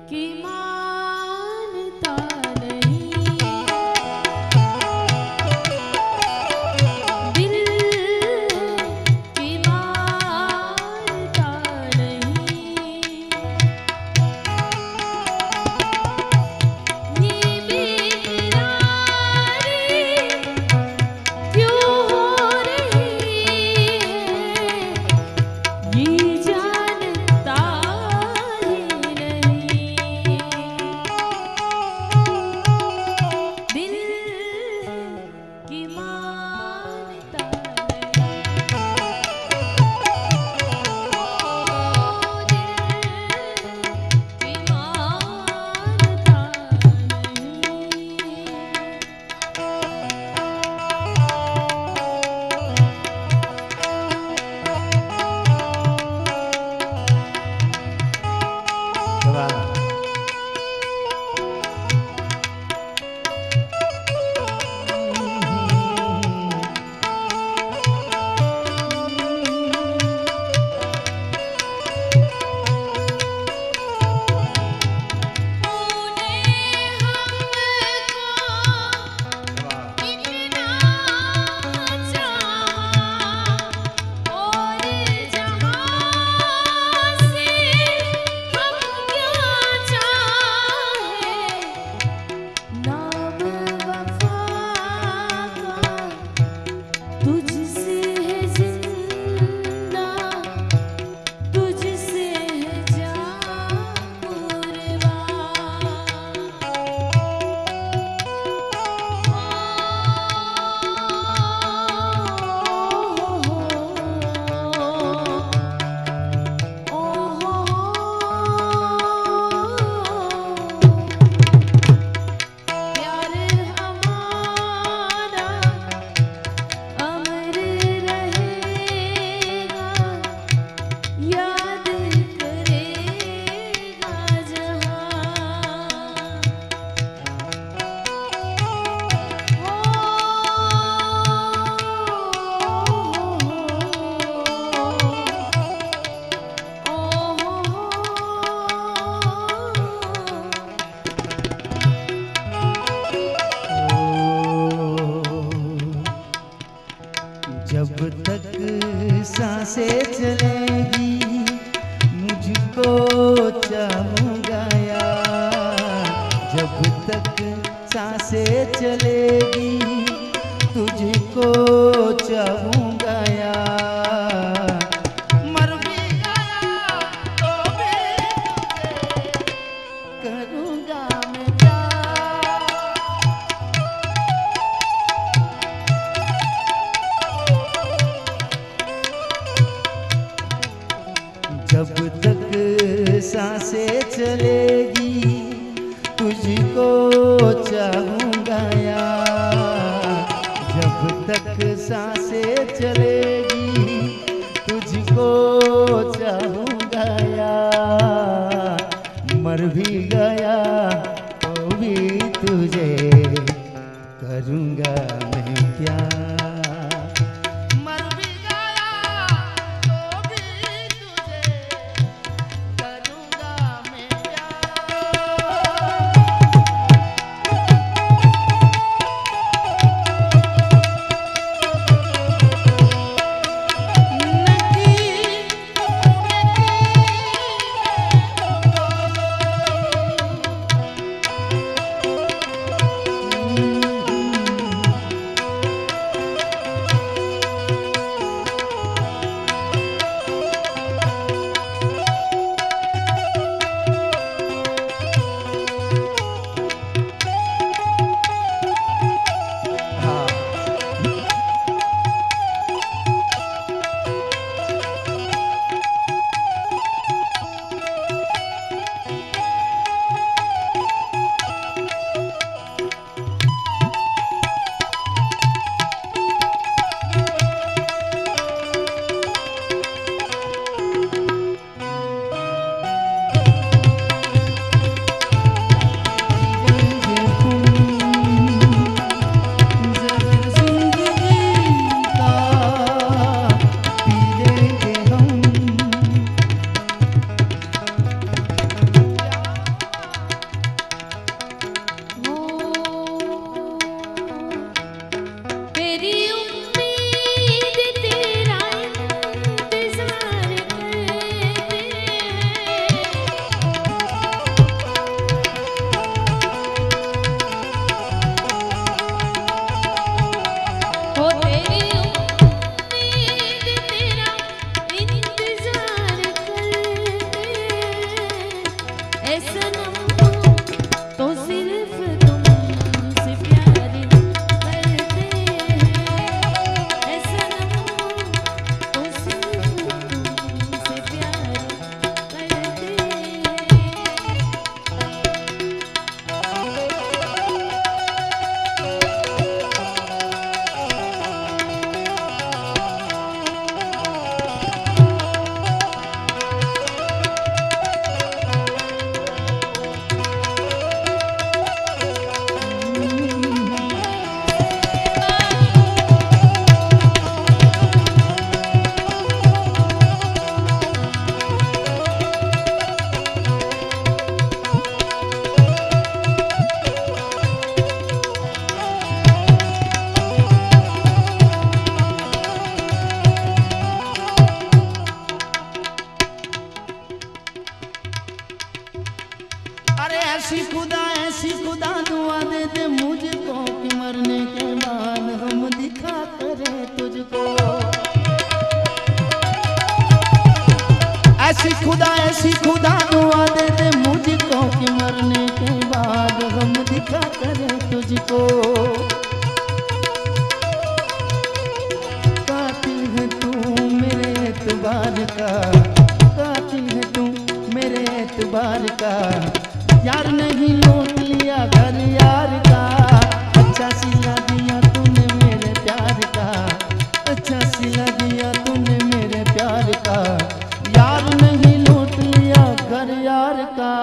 कि मानता नहीं, दिल कि मानता नहीं, ये बेकरारी क्यों हो रही है, ये जानता ही नहीं, दिल की मानता वाह। तुझसे है जिंदा, तुझसे है जान प्यार हमारा अमर रहेगा, याद करेगा जब तक सांसें चलेगी मुझको चाहूँगा यार, जब तक सांसें चलेगी तुझको चाहूँगा यार, मर भी गया तो भी तुझे करूँगा मैं प्यार। जब तक सांसें चलेगी तुझको चाहूँगा यार, जब तक सांसें चलेगी तुझको चाहूँगा यार, मर भी गया तो भी तुझे करूँगा मैं प्यार। मर भी गया तो भी तुझे करूँगा मैं प्यार। ऐ सनम तो सिर्फ तुमसे प्यार करते हैं। ऐ सनम तो सिर्फ तुमसे प्यार करते हैं। अरे ऐसी खुदा दुआ दे दे मुझको कि मरने के बाद हम दिखा करें तुझको। ऐसी खुदा दुआ दे दे मुझको कि मरने के बाद हम दिखा करें तुझको। कातिल है तू मेरे एतबार का, कातिल है तू मेरे एतबार का। यार नहीं लौट लिया घर यार का। अच्छा सिला दिया तूने मेरे प्यार का, अच्छा सिला दिया तूने मेरे प्यार का। यार नहीं लौट लिया घर यार का।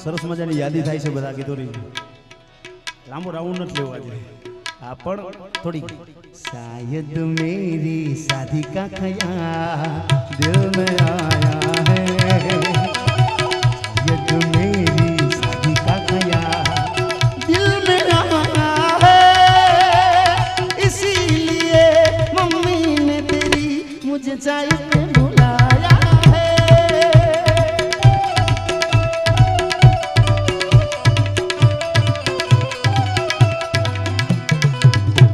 સરસ મજાની યાદી થાય છે બધા ગીતોની. લાંબો રાઉન્ડ નથી લેવો આજે. આ પણ થોડી શાયદ મેરી શાદી કા ખ્યાલ દિલ में आया है शायद मेरी शादी का ख्याल दिल में आया है इसीलिए मम्मी ने तेरी मुझे चाय पे बुलाया है.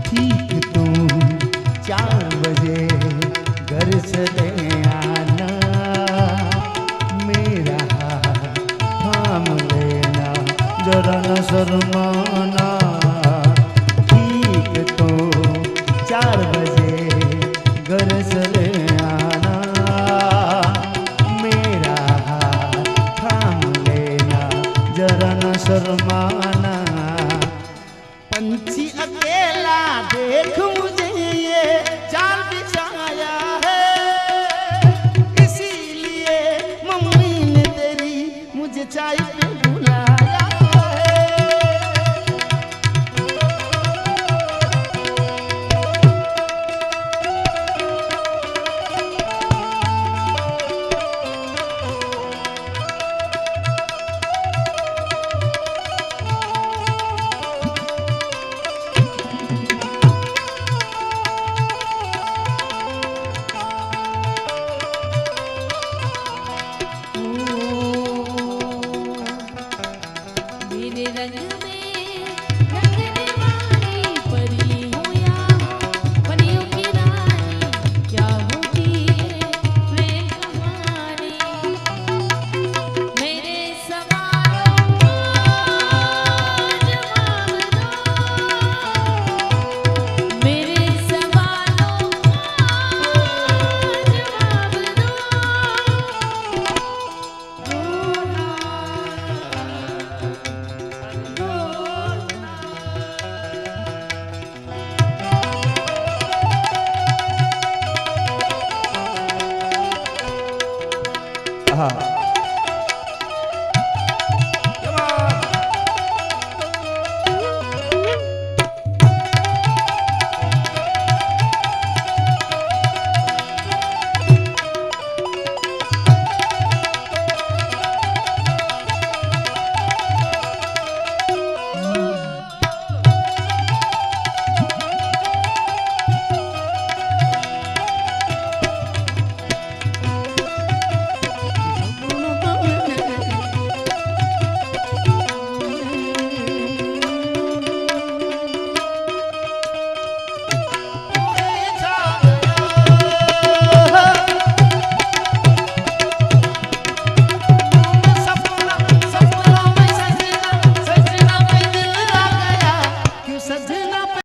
ठीक तुम 4 बजे घर चले आना मेरा हाथ थाम लेना जरा न शर्माना. ठीक तो 4 बजे घर चले आना मेरा हाथ थाम लेना जरा न शर्माना. पंछी अकेला देख मुझे ये जाल बिछाया है इसीलिए मम्मी ने तेरी मुझे चाय पे बुलाया